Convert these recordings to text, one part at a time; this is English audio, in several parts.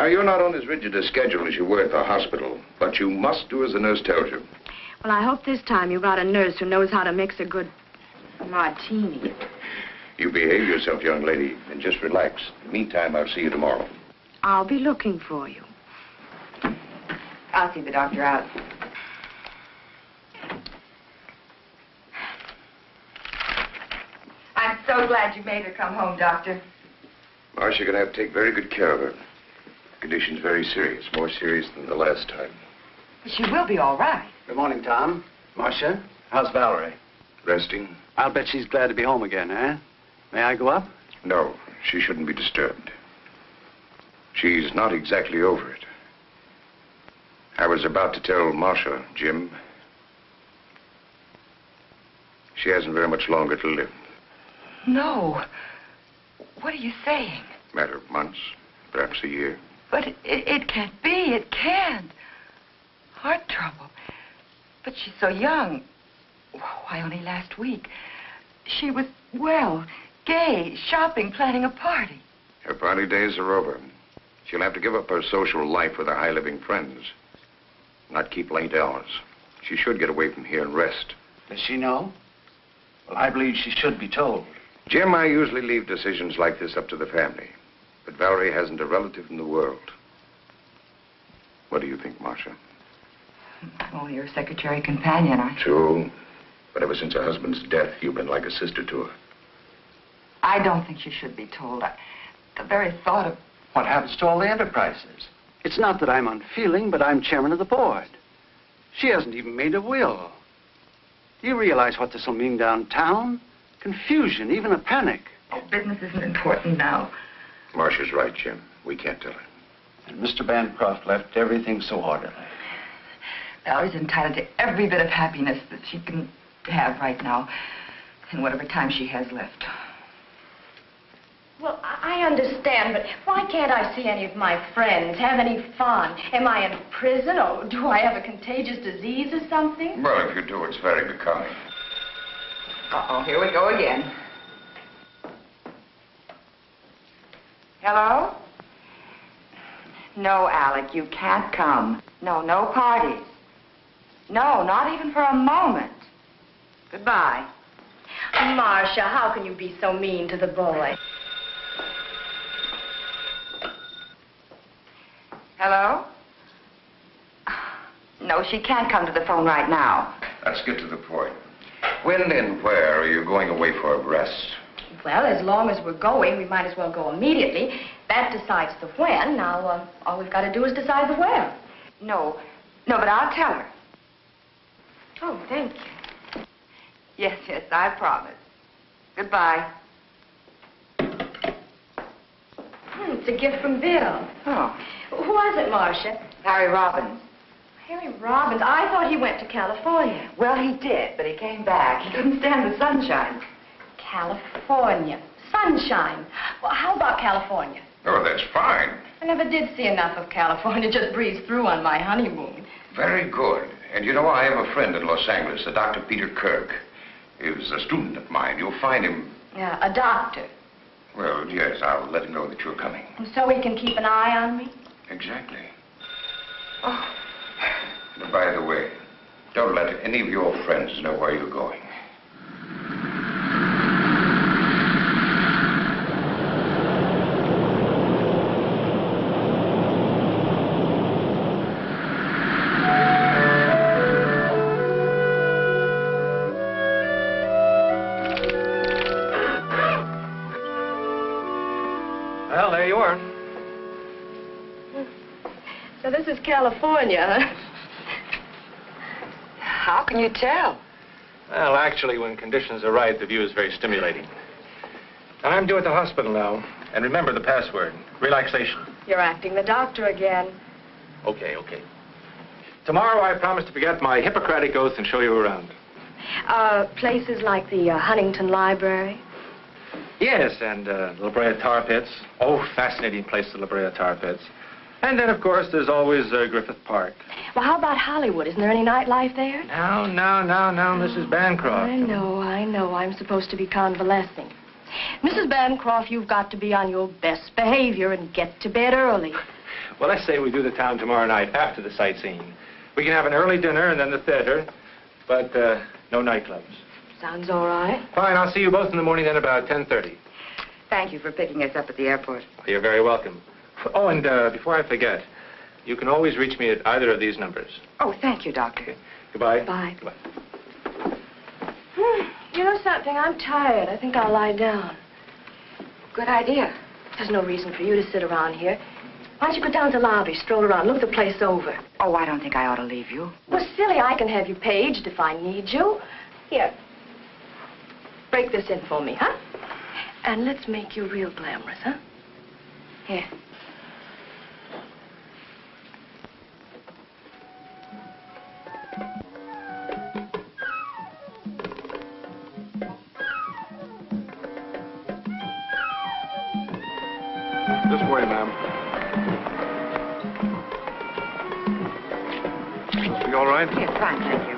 you're not on as rigid a schedule as you were at the hospital, but you must do as the nurse tells you. Well, I hope this time you got a nurse who knows how to mix a good martini. You behave yourself, young lady, and just relax. Meantime, I'll see you tomorrow. I'll be looking for you. I'll see the doctor out. I'm so glad you made her come home, Doctor. Marcia, you're going to have to take very good care of her. The condition's very serious, more serious than the last time. But she will be all right. Good morning, Tom. Marcia, how's Valerie? Resting? I'll bet she's glad to be home again, eh? May I go up? No, she shouldn't be disturbed. She's not exactly over it. I was about to tell Marcia, Jim, she hasn't very much longer to live. No. What are you saying? Matter of months, perhaps a year. But it can't be. It can't. Heart trouble. But she's so young. Why, only last week. She was, well, gay, shopping, planning a party. Her party days are over. She'll have to give up her social life with her high-living friends. Not keep late hours. She should get away from here and rest. Does she know? Well, I believe she should be told. Jim, I usually leave decisions like this up to the family. But Valerie hasn't a relative in the world. What do you think, Marcia? I'm only her secretary companion. True. But ever since her husband's death, you've been like a sister to her. I don't think she should be told. The very thought of... What happens to all the enterprises? It's not that I'm unfeeling, but I'm chairman of the board. She hasn't even made a will. Do you realize what this will mean downtown? Confusion, even a panic. Oh, business isn't important now. Marcia's right, Jim. We can't tell her. And Mr. Bancroft left everything so orderly. Valerie's entitled to every bit of happiness that she can have right now, in whatever time she has left. Well, I understand, but why can't I see any of my friends, have any fun? Am I in prison, or do I have a contagious disease or something? Well, if you do, it's very becoming. Uh-oh, here we go again. Hello? No, Alec, you can't come. No, no parties. No, not even for a moment. Goodbye. Marcia, how can you be so mean to the boy? Hello? No, she can't come to the phone right now. Let's get to the point. When and where are you going away for a rest? Well, as long as we're going, we might as well go immediately. That decides the when. Now, all we've got to do is decide the where. No, but I'll tell her. Oh, thank you. Yes, I promise. Goodbye. It's a gift from Bill. Oh. Who was it, Marcia? Harry Robbins. Harry Robbins? I thought he went to California. Well, he did, but he came back. He couldn't stand the sunshine. California. Sunshine. Well, how about California? Oh, that's fine. I never did see enough of California. Just breezed through on my honeymoon. Very good. And you know, I have a friend in Los Angeles, a Dr. Peter Kirk. He was a student of mine. You'll find him... Yeah, a doctor. Well, yes, I'll let him know that you're coming. So he can keep an eye on me? Exactly. Oh. And by the way, don't let any of your friends know where you're going. Well, there you are. So this is California, huh? How can you tell? Well, actually, when conditions are right, the view is very stimulating. I'm due at the hospital now. And remember the password, relaxation. You're acting the doctor again. Okay. Tomorrow, I promise to forget my Hippocratic oath and show you around. Places like the Huntington Library. Yes, and La Brea Tar Pits. Oh, fascinating place, the La Brea Tar Pits. And then, of course, there's always Griffith Park. Well, how about Hollywood? Isn't there any nightlife there? No, Mrs. Bancroft. I know. I'm supposed to be convalescing. Mrs. Bancroft, you've got to be on your best behavior and get to bed early. Well, let's say we do the town tomorrow night after the sightseeing. We can have an early dinner and then the theater, but no nightclubs. Sounds all right. Fine, I'll see you both in the morning then about 10:30. Thank you for picking us up at the airport. You're very welcome. Oh, and before I forget, you can always reach me at either of these numbers. Oh, thank you, Doctor. Okay. Goodbye. Bye. Goodbye. You know something? I'm tired. I think I'll lie down. Good idea. There's no reason for you to sit around here. Why don't you go down to the lobby, stroll around, look the place over? Oh, I don't think I ought to leave you. Well, silly, I can have you paged if I need you. Here. Break this in for me, huh? And let's make you real glamorous, huh? Here. This way, ma'am. You all right? Yes, fine, thank you.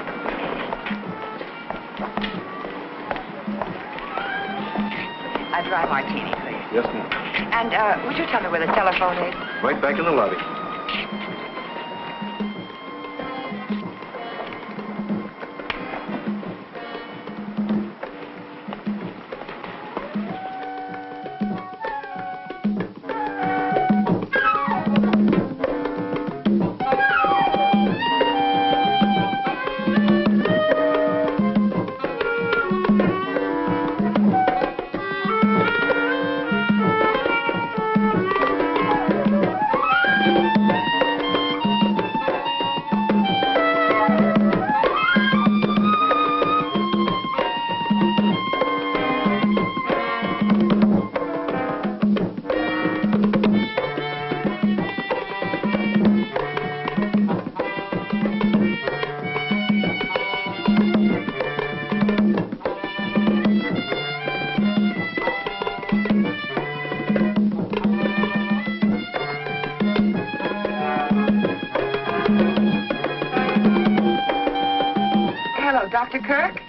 A dry martini, please. Yes, ma'am. And would you tell me where the telephone is? Right back in the lobby. Dr. Kirk?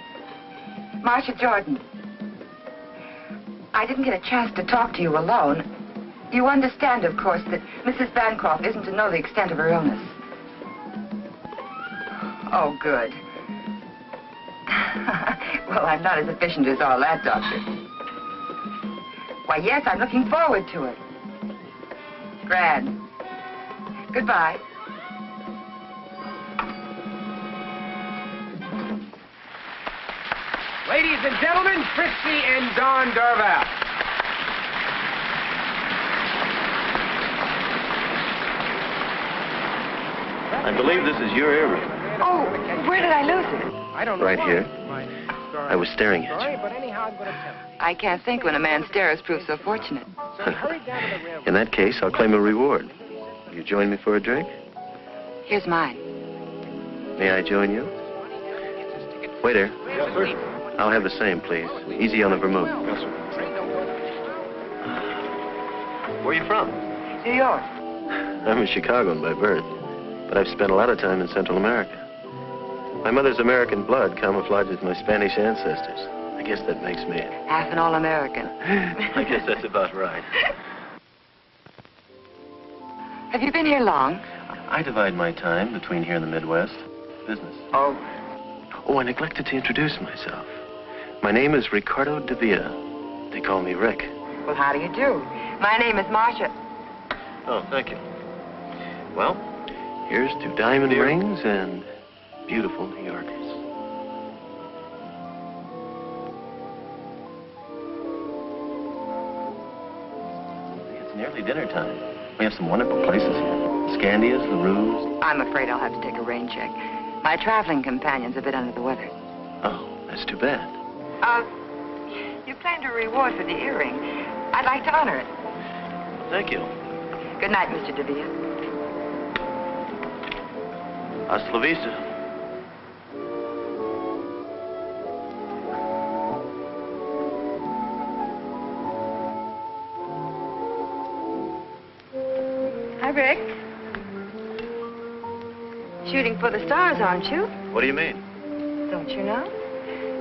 Marcia Jordan. I didn't get a chance to talk to you alone. You understand, of course, that Mrs. Bancroft isn't to know the extent of her illness. Oh, good. Well, I'm not as efficient as all that, Doctor. Why, yes, I'm looking forward to it. Grand. Goodbye. Ladies and gentlemen, Fritzi and Don Darvel. I believe this is your earring. Oh, where did I lose it? I don't know Right why. here. I was staring at Sorry, you. but anyhow, I'm going to tell you. I can't think when a man stares proves so fortunate. So we hurried down to the railroad. In that case, I'll claim a reward. Will you join me for a drink? Here's mine. May I join you? Waiter, Yes, sir. I'll have the same, please. Easy on the vermouth. Yes, sir. Where are you from? New York. I'm a Chicagoan by birth, but I've spent a lot of time in Central America. My mother's American blood camouflages my Spanish ancestors. I guess that makes me... Half an all-American. I guess that's about right. Have you been here long? I divide my time between here and the Midwest. Business. Oh. Oh, I neglected to introduce myself. My name is Ricardo de Villa. They call me Rick. Well, how do you do? My name is Marcia. Oh, thank you. Well, here's to diamond rings and beautiful New Yorkers. It's nearly dinner time. We have some wonderful places here. Scandia's, the Ruse. I'm afraid I'll have to take a rain check. My traveling companion's a bit under the weather. Oh, that's too bad. You claimed a reward for the earring. I'd like to honor it. Thank you. Good night, Mr. de Villa. Hasta la vista. Hi, Rick. Shooting for the stars, aren't you? What do you mean? Don't you know?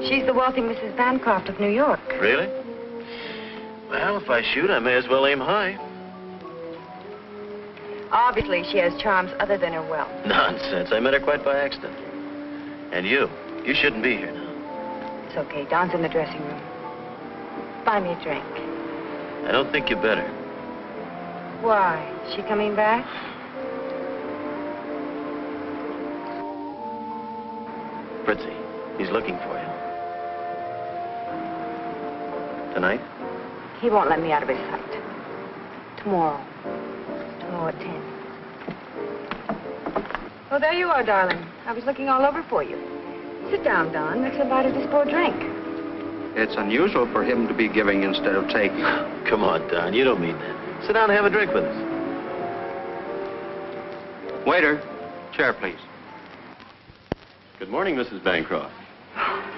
She's the wealthy Mrs. Bancroft of New York. Really? Well, if I shoot, I may as well aim high. Obviously, she has charms other than her wealth. Nonsense. I met her quite by accident. And you shouldn't be here now. It's okay. Dawn's in the dressing room. Buy me a drink. I don't think you better. Why? Is she coming back? Fritzi, he's looking for you. Tonight? He won't let me out of his sight. Tomorrow. Tomorrow at 10. Oh, there you are, darling. I was looking all over for you. Sit down, Don. Let's invite her to pour a drink. It's unusual for him to be giving instead of taking. Come on, Don. You don't mean that. Sit down and have a drink with us. Waiter, chair, please. Good morning, Mrs. Bancroft.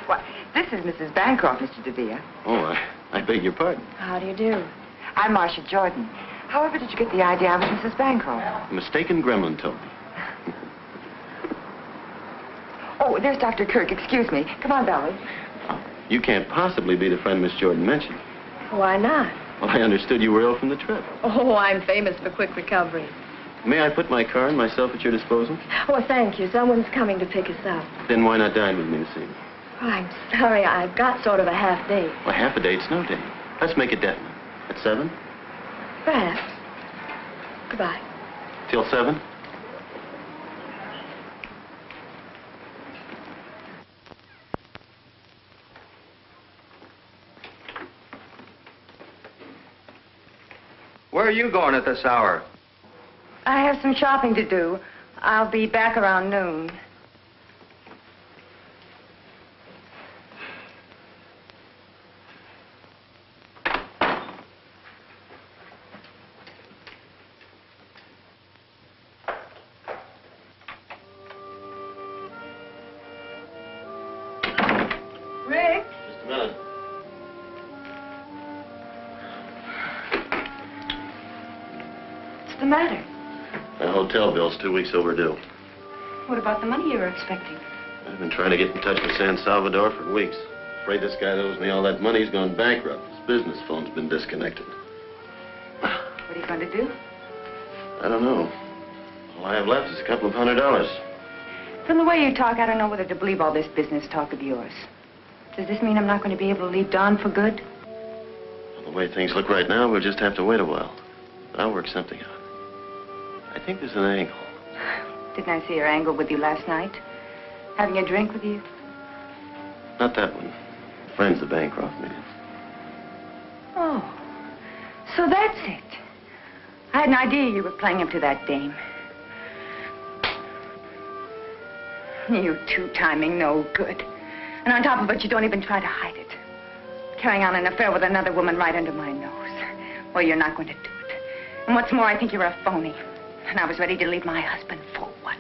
Why, this is Mrs. Bancroft, Mr. DeVere. Oh, I beg your pardon. How do you do? I'm Marcia Jordan. However did you get the idea I was Mrs. Bancroft? A mistaken gremlin told me. Oh, there's Dr. Kirk. Excuse me. Come on, Valerie. You can't possibly be the friend Miss Jordan mentioned. Why not? Well, I understood you were ill from the trip. Oh, I'm famous for quick recovery. May I put my car and myself at your disposal? Oh, thank you. Someone's coming to pick us up. Then why not dine with me this evening? Oh, I'm sorry. I've got sort of a half day. Well, half a date's no day. Let's make it definite. At 7? Perhaps. Goodbye. Till 7? Where are you going at this hour? I have some shopping to do. I'll be back around noon. Rick? Just a minute. What's the matter? My hotel bill's 2 weeks overdue. What about the money you were expecting? I've been trying to get in touch with San Salvador for weeks. Afraid this guy that owes me all that money's gone bankrupt. His business phone's been disconnected. What are you going to do? I don't know. All I have left is a couple of $100. From the way you talk, I don't know whether to believe all this business talk of yours. Does this mean I'm not going to be able to leave Dawn for good? Well, the way things look right now, we'll just have to wait a while. I'll work something out. I think there's an angle. Didn't I see her angle with you last night? Having a drink with you? Not that one. Friends the Bancroft meeting. Oh, so that's it. I had an idea you were playing him to that dame. You two-timing no good. And on top of it, you don't even try to hide it. Carrying on an affair with another woman right under my nose. Well, you're not going to do it. And what's more, I think you're a phony. And I was ready to leave my husband for what?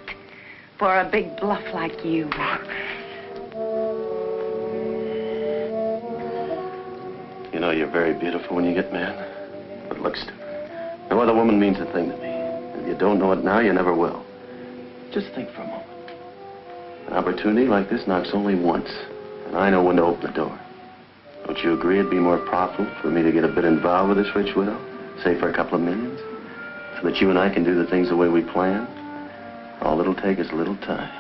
For a big bluff like you. You know, you're very beautiful when you get mad. But look, stupid. No other woman means a thing to me. If you don't know it now, you never will. Just think for a moment. An opportunity like this knocks only once. And I know when to open the door. Don't you agree it'd be more profitable for me to get a bit involved with this rich widow? Say for a couple of millions? So that you and I can do the things the way we plan? All it'll take is a little time.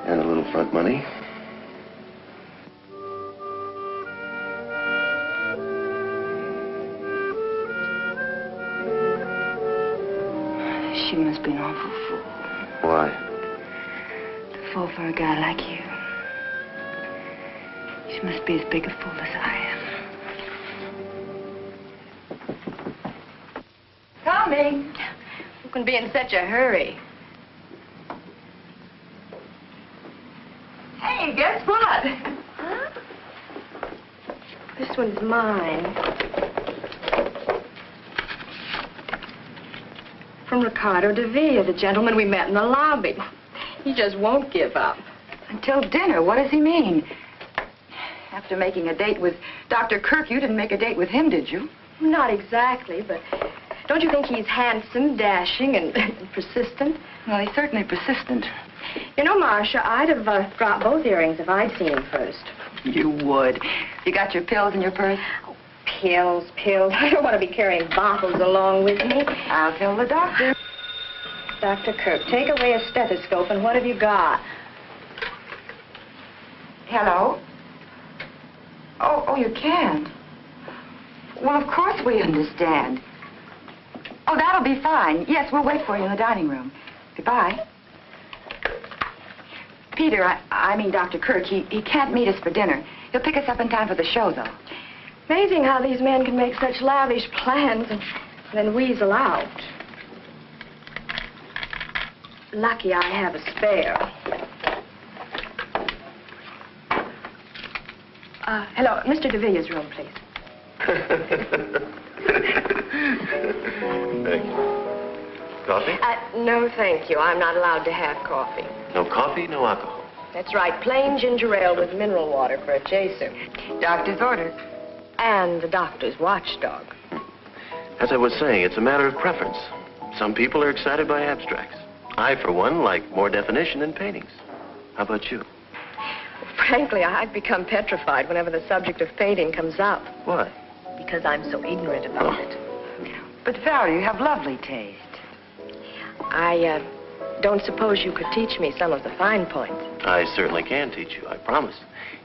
And a little front money. She must be an awful fool. Why? To fall for a guy like you. She must be as big a fool as I am. Coming. Who can be in such a hurry? Hey, guess what? Huh? This one's mine. From Ricardo DeVere, the gentleman we met in the lobby. He just won't give up. Until dinner. What does he mean? After making a date with Dr. Kirk, you didn't make a date with him, did you? Not exactly, but don't you think he's handsome, dashing, and persistent? Well, he's certainly persistent. You know, Marcia, I'd have dropped both earrings if I'd seen him first. You would. You got your pills in your purse? Oh, pills. I don't want to be carrying bottles along with me. I'll tell the doctor. Dr. Kirk, take away a stethoscope, and what have you got? Hello? Oh, you can't. Well, of course we understand. Oh, that'll be fine. Yes, we'll wait for you in the dining room. Goodbye. Peter, I mean Dr. Kirk, he can't meet us for dinner. He'll pick us up in time for the show, though. Amazing how these men can make such lavish plans and then weasel out. Lucky I have a spare. Hello, Mr. DeVille's room, please. Thank you. Coffee? No, thank you. I'm not allowed to have coffee. No coffee, no alcohol. That's right, plain ginger ale with mineral water for a chaser. Doctor's order. And the doctor's watchdog. As I was saying, it's a matter of preference. Some people are excited by abstracts. I, for one, like more definition in paintings. How about you? Frankly, I've become petrified whenever the subject of painting comes up. Why? Because I'm so ignorant about it. But, Valerie, you have lovely taste. I don't suppose you could teach me some of the fine points. I certainly can teach you, I promise.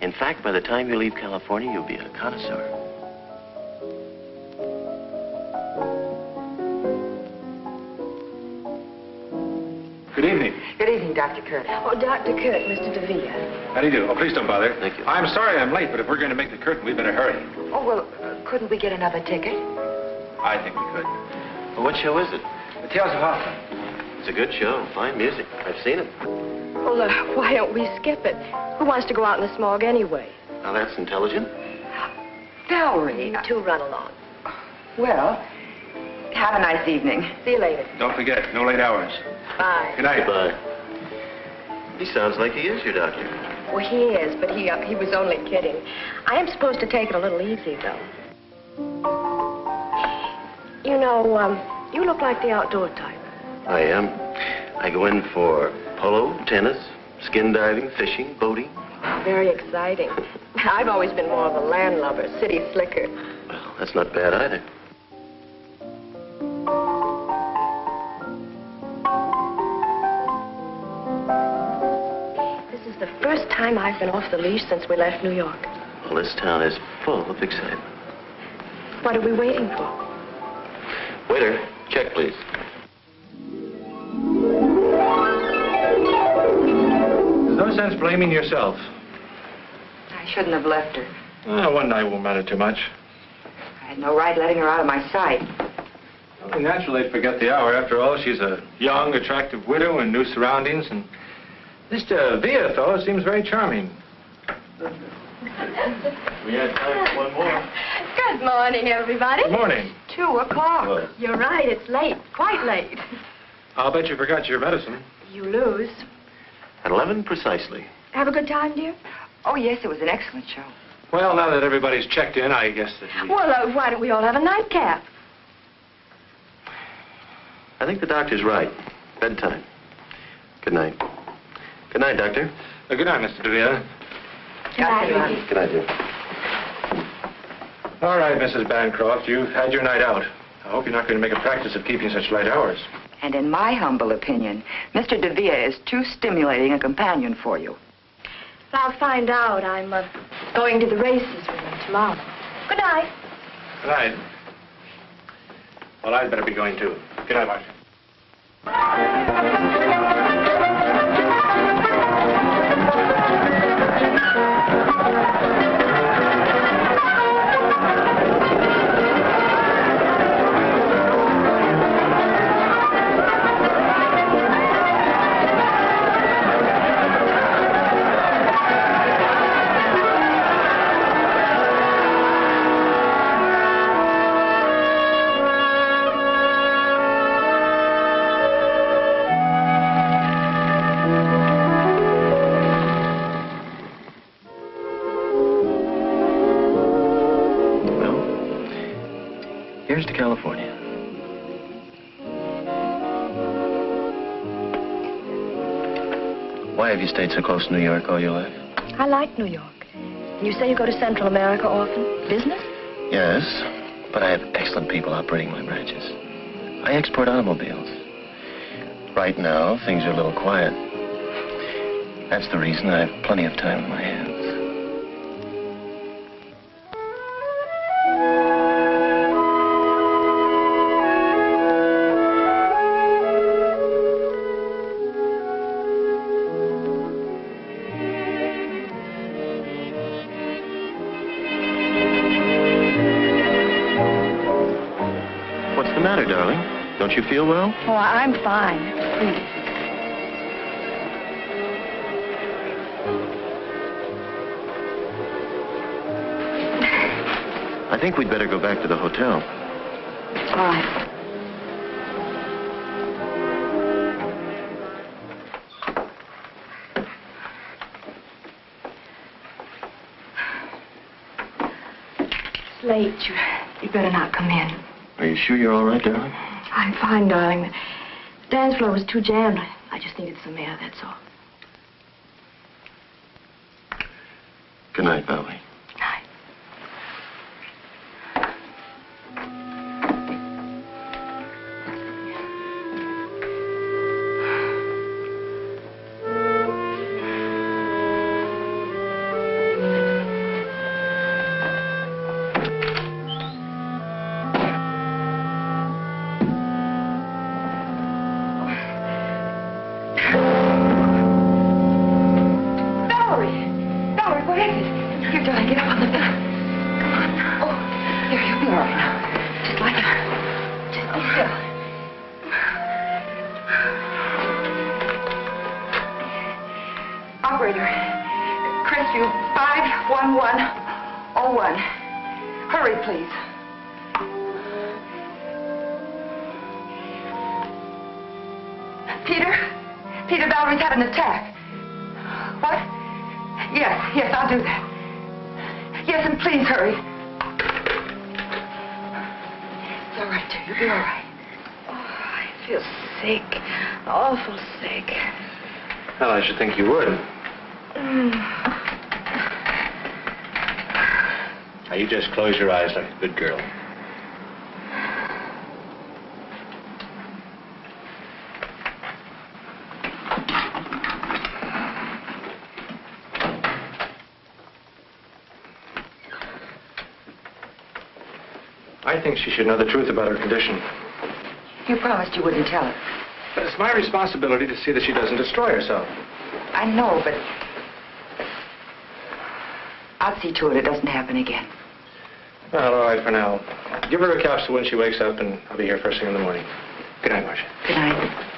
In fact, by the time you leave California, you'll be a connoisseur. Good evening. Good evening, Dr. Kirk. Oh, Dr. Kirk, Mr. DeVille. How do you do? Oh, please don't bother. Thank you. I'm sorry I'm late, but if we're going to make the curtain, we better hurry. Oh, well, couldn't we get another ticket? I think we could. Well, what show is it? The Tales of Hoffman. It's a good show. Fine music. I've seen it. Well, why don't we skip it? Who wants to go out in the smog anyway? Now, that's intelligent. Valerie. You two run along. Well, have a nice evening. See you later. Don't forget, no late hours. Bye. Good night. Goodbye. He sounds like he is your doctor. Well, he is, but he was only kidding. I am supposed to take it a little easy, though. You know, you look like the outdoor type. I am. I go in for polo, tennis, skin diving, fishing, boating. Very exciting. I've always been more of a landlubber, city slicker. Well, that's not bad either. This is the first time I've been off the leash since we left New York. Well, this town is full of excitement. What are we waiting for? Waiter, check, please. There's no sense blaming yourself. I shouldn't have left her. One night won't matter too much. I had no right letting her out of my sight. Well, naturally, they'd forget the hour. After all, she's a young, attractive widow in new surroundings, and Mr. Villa fellow seems very charming. We had time for one more. Good morning, everybody. Good morning. 2 o'clock. Well, You're right, it's late, quite late. I'll bet you forgot your medicine. You lose. at 11 precisely. Have a good time, dear? Oh, yes, it was an excellent show. Well, now that everybody's checked in, I guess that we... Well, why don't we all have a nightcap? I think the doctor's right. Bedtime. Good night. Good night, Doctor. Good night, Mr. DeVille. Good night, Ricky. Good night, dear. All right, Mrs. Bancroft, you've had your night out. I hope you're not going to make a practice of keeping such late hours. And in my humble opinion, Mr. DeVille is too stimulating a companion for you. I'll find out. I'm going to the races with him tomorrow. Good night. Good night. Well, I'd better be going, too. Good night, Marcia. Here's to California. Why have you stayed so close to New York all your life? I like New York. You say you go to Central America often? Business? Yes, but I have excellent people operating my branches. I export automobiles. Right now, things are a little quiet. That's the reason I have plenty of time on my hands. What's the matter, darling? Don't you feel well? Oh, I'm fine. Please. I think we'd better go back to the hotel. All right. It's late. You better not come in. Are you sure you're all right, darling? I'm fine, darling. The dance floor was too jammed. I just needed some air, that's all. Good night, Valerie. Night. Operator, Crestview 51101. Hurry, please. Peter, Valerie's had an attack. What? Yes, I'll do that. Yes, and please hurry. It's all right, dear. You'll be all right. Oh, I feel sick. Awful sick. Well, I should think you would. Now, you just close your eyes like a good girl. I think she should know the truth about her condition. You promised you wouldn't tell her. But it's my responsibility to see that she doesn't destroy herself. I know, but I'll see to it doesn't happen again. Well, all right for now. Give her a capsule when she wakes up, and I'll be here first thing in the morning. Good night, Marcia. Good night.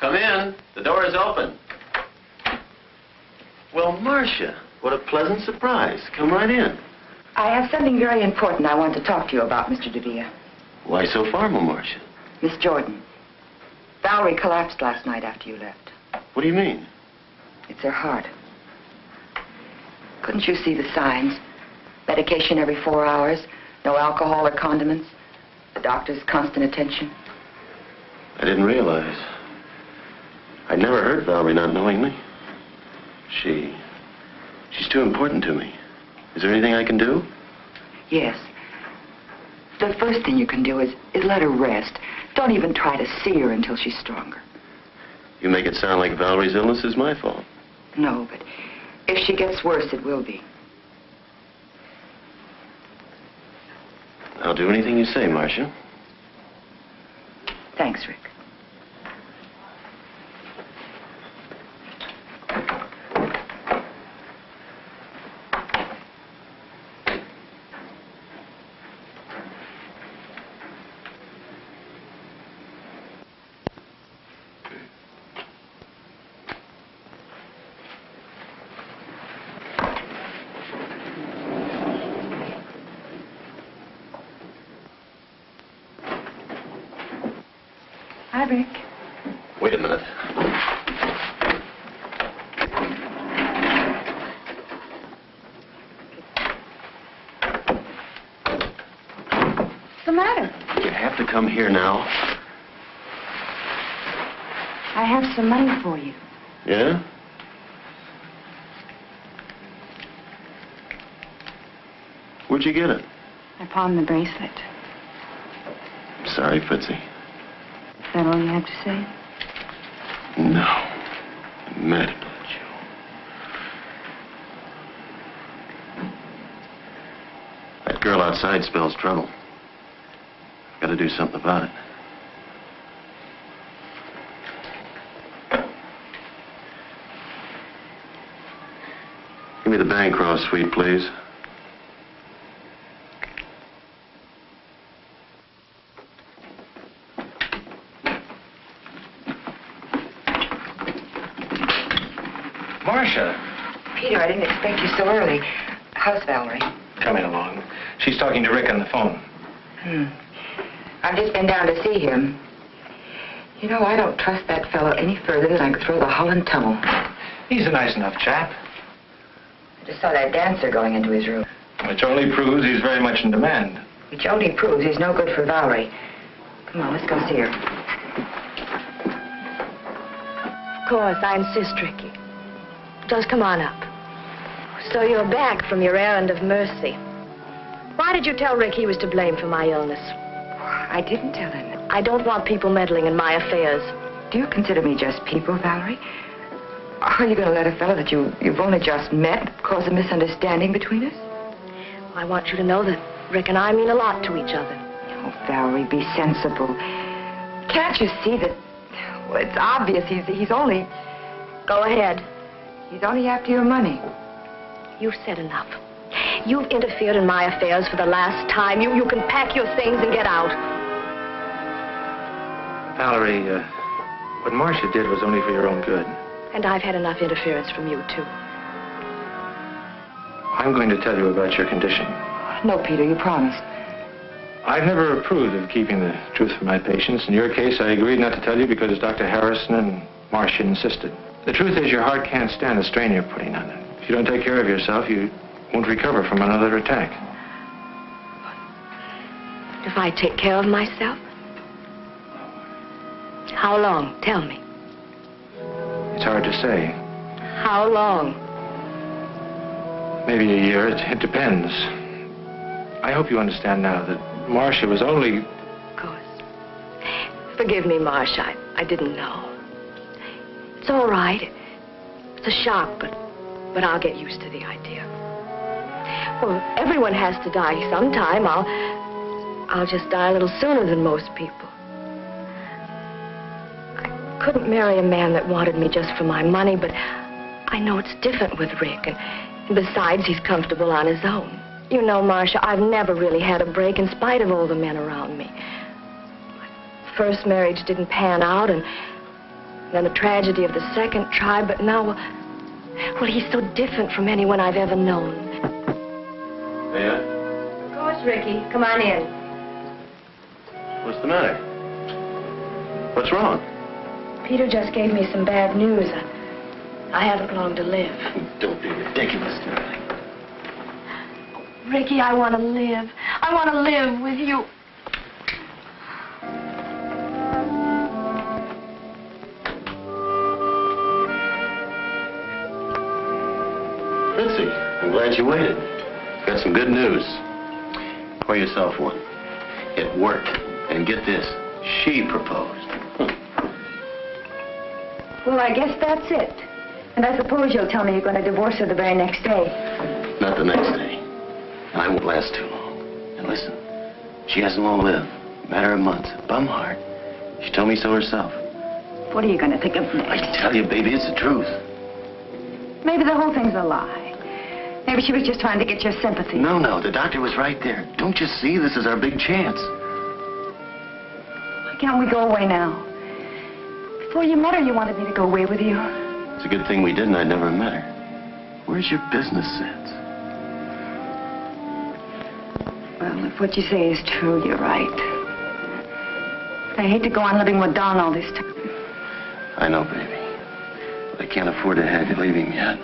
Come in. The door is open. Well, Marcia, what a pleasant surprise. Come right in. I have something very important I want to talk to you about, Mr. DeVille. Why so formal, Marcia? Miss Jordan. Valerie collapsed last night after you left. What do you mean? It's her heart. Couldn't you see the signs? Medication every 4 hours, no alcohol or condiments, the doctor's constant attention. I didn't realize. I'd never heard Valerie not knowing me. She's too important to me. Is there anything I can do? Yes. The first thing you can do is let her rest. Don't even try to see her until she's stronger. You make it sound like Valerie's illness is my fault. No, but if she gets worse, it will be. I'll do anything you say, Marcia. Thanks, Rick. Hi, Rick. Wait a minute. the matter? You have to come here now. I have some money for you. Yeah? Where'd you get it? I pawned the bracelet. I'm sorry, Fritzi. Is that all you have to say? No. I'm mad about you. That girl outside spells trouble. Got to do something about it. Give me the Bancroft suite, please. Marcia. Peter, I didn't expect you so early. How's Valerie? Coming along. She's talking to Rick on the phone. I've just been down to see him. You know, I don't trust that fellow any further than I could throw the Holland tunnel. He's a nice enough chap. I just saw that dancer going into his room. Which only proves he's very much in demand. Which only proves he's no good for Valerie. Come on, let's go see her. Of course, I insist, Ricky. Just come on up. So you're back from your errand of mercy. Why did you tell Rick he was to blame for my illness? I didn't tell him. I don't want people meddling in my affairs. Do you consider me just people, Valerie? Are you going to let a fellow that you've only just met cause a misunderstanding between us? I want you to know that Rick and I mean a lot to each other. Oh, Valerie, be sensible. Can't you see that... Well, it's obvious he's only... Go ahead. He's only after your money. You've said enough. You've interfered in my affairs for the last time. You can pack your things and get out. Valerie, what Marcia did was only for your own good. And I've had enough interference from you, too. I'm going to tell you about your condition. No, Peter, you promised. I've never approved of keeping the truth from my patients. In your case, I agreed not to tell you because Dr. Harrison and Marcia insisted. The truth is your heart can't stand the strain you're putting on it. If you don't take care of yourself, you won't recover from another attack. If I take care of myself? How long? Tell me. It's hard to say. How long? Maybe a year. It depends. I hope you understand now that Marcia was only... Of course. Forgive me, Marcia. I didn't know. It's all right. It's a shock, but I'll get used to the idea. Well, everyone has to die sometime. I'll just die a little sooner than most people. I couldn't marry a man that wanted me just for my money, but I know it's different with Rick, and besides, he's comfortable on his own. You know, Marcia, I've never really had a break in spite of all the men around me. My first marriage didn't pan out, and then the tragedy of the second tried, but now, well, he's so different from anyone I've ever known. Yeah? Of course, Ricky. Come on in. What's the matter? What's wrong? Peter just gave me some bad news. I haven't long to live. Don't be ridiculous, darling. Ricky, I want to live. I want to live with you. Fritzi, I'm glad you waited. Got some good news. Pour yourself one. It worked. And get this, she proposed. Well, I guess that's it. And I suppose you'll tell me you're going to divorce her the very next day. Not the next day. And I won't last too long. And listen, she hasn't long lived. Matter of months. Bum heart. She told me so herself. What are you going to think of I next? tell you, baby, it's the truth. Maybe the whole thing's a lie. Maybe she was just trying to get your sympathy. No, the doctor was right there. Don't you see? This is our big chance. Why can't we go away now? Before you met her, you wanted me to go away with you. It's a good thing we didn't. I'd never met her. Where's your business sense? Well, if what you say is true, you're right. I hate to go on living with Don all this time. I know, baby. But I can't afford to have you leaving yet.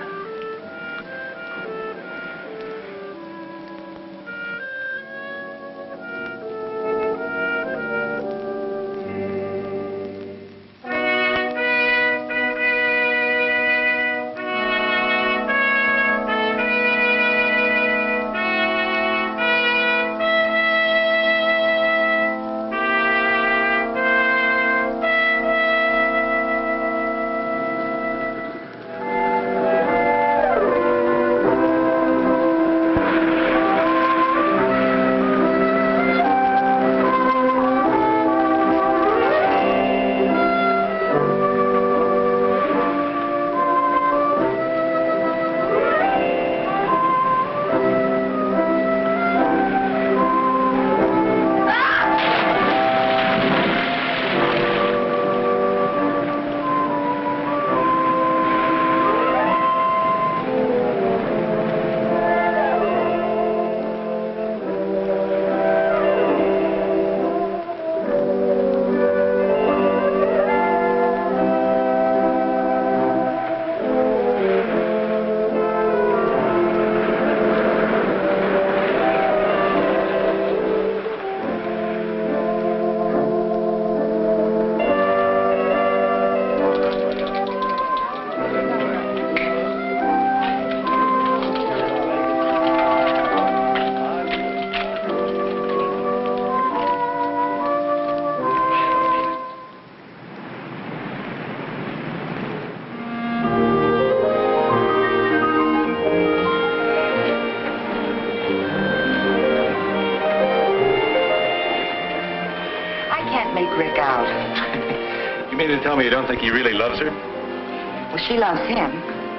out. You mean to tell me you don't think he really loves her? Well, she loves him.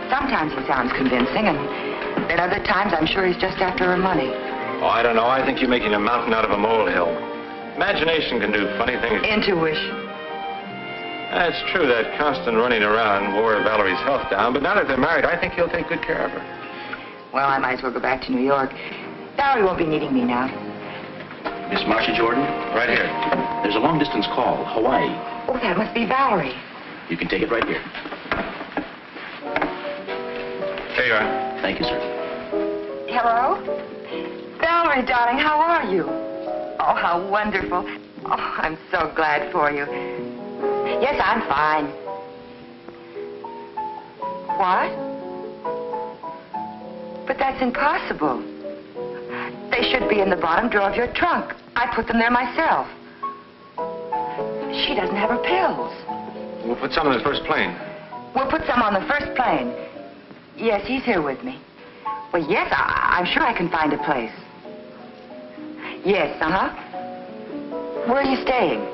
Sometimes he sounds convincing, and then other times I'm sure he's just after her money. Oh, I don't know. I think you're making a mountain out of a molehill. Imagination can do funny things. Intuition. That's true. That constant running around wore Valerie's health down, but now that they're married, I think he'll take good care of her. Well, I might as well go back to New York. Valerie won't be needing me now. Miss Marcia Jordan? Right here. There's a long-distance call, Hawaii. Oh, that must be Valerie. You can take it right here. Here you are. Thank you, sir. Hello? Valerie, darling, how are you? Oh, how wonderful. Oh, I'm so glad for you. Yes, I'm fine. What? But that's impossible. They should be in the bottom drawer of your trunk. I put them there myself. She doesn't have her pills. We'll put some on the first plane. We'll put some on the first plane. Yes, he's here with me. Well, yes, I'm sure I can find a place. Yes, uh-huh. Where are you staying?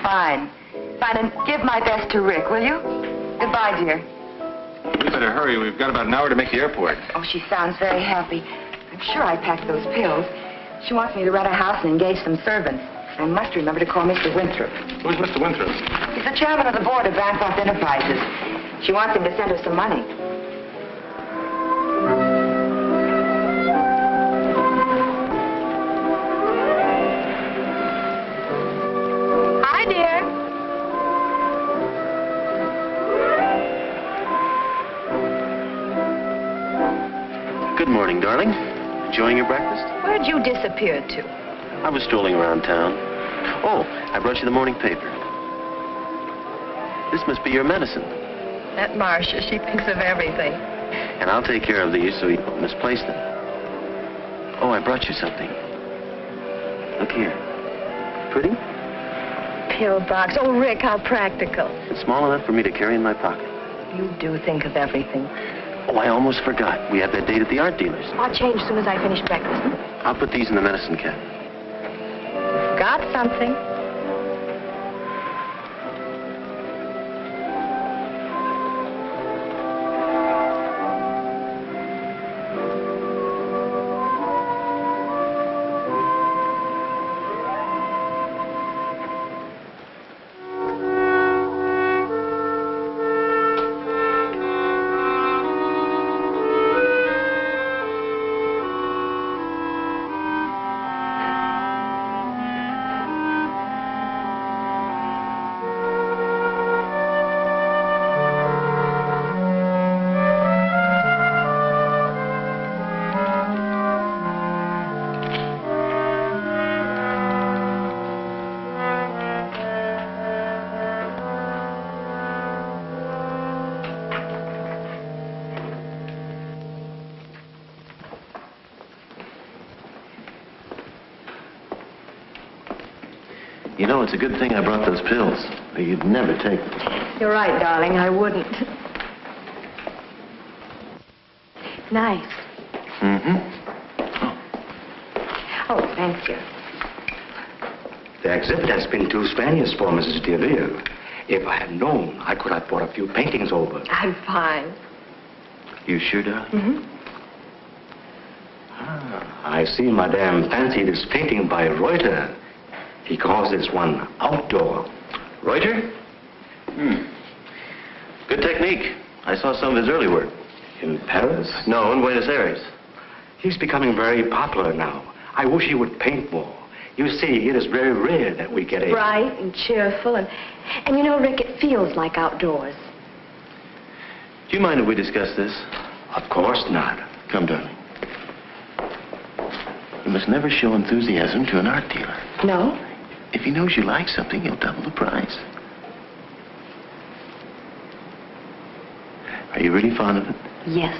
Fine. Fine, and give my best to Rick, will you? Goodbye, dear. We better hurry. We've got about an hour to make the airport. Oh, she sounds very happy. I'm sure I packed those pills. She wants me to rent a house and engage some servants. I must remember to call Mr. Winthrop. Who's Mr. Winthrop? He's the chairman of the board of Bancroft Enterprises. She wants him to send her some money. Hi, dear. Good morning, darling. Enjoying your breakfast? Where'd you disappear to? I was strolling around town. Oh, I brought you the morning paper. This must be your medicine. That Marcia, she thinks of everything. And I'll take care of these so you don't misplace them. Oh, I brought you something. Look here. Pretty? Pill box. Oh, Rick, how practical. It's small enough for me to carry in my pocket. You do think of everything. Oh, I almost forgot. We have that date at the art dealer's. I'll change as soon as I finish breakfast. I'll put these in the medicine cabinet. Got something. You know, it's a good thing I brought those pills. You'd never take them. You're right, darling. I wouldn't. Nice. Mm-hmm. Oh, thank you. The exhibit has been too strenuous for Mrs. Darvel. If I had known, I could have brought a few paintings over. I'm fine. You sure, darling? Mm-hmm. I see Madame fancied this painting by Reuter. He calls this one outdoor. Reuter? Good technique. I saw some of his early work. In Paris? No, in Buenos Aires. He's becoming very popular now. I wish he would paint more. You see, it is very rare that we get a... Bright and cheerful, and you know, Rick, it feels like outdoors. Do you mind if we discuss this? Of course not. Come, darling. You must never show enthusiasm to an art dealer. No? If he knows you like something, he'll double the price. Are you really fond of it? Yes.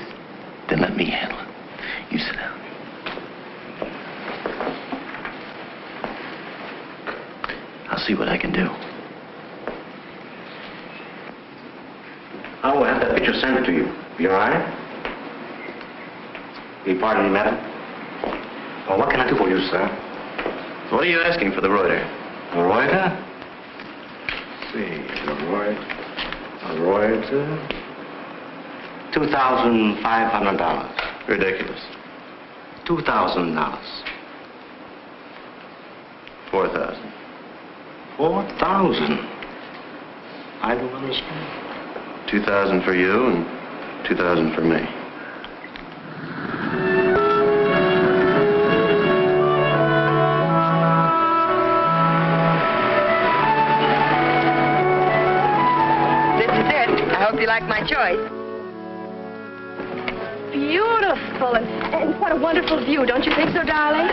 Then let me handle it. You sit down. I'll see what I can do. I will have that picture sent to you. You all right? Will you pardon me, madam? Well, what can I do for you, sir? What are you asking for the Reuter? Reuter? Let's see, Reuter. $2,500. Ridiculous. $2,000. 4,000. 4,000. I don't understand. 2,000 for you and 2,000 for me. This is it. I hope you like my choice. Beautiful, and what a wonderful view, don't you think so, darling?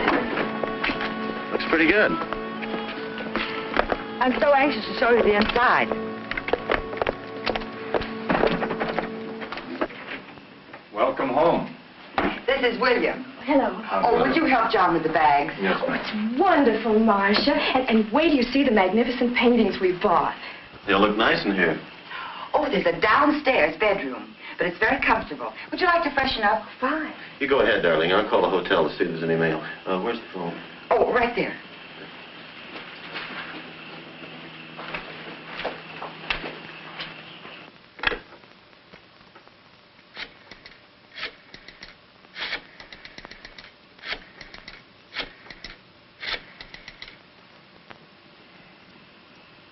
Looks pretty good. I'm so anxious to show you the inside. Welcome home. This is William. Hello. Oh, would you help John with the bags? Yes, Oh, it's wonderful, Marcia. And wait till you see the magnificent paintings we bought. They'll look nice in here. Oh, there's a downstairs bedroom, but it's very comfortable. Would you like to freshen up? Fine. You go ahead, darling. I'll call the hotel to see if there's any mail. Where's the phone? Oh, right there.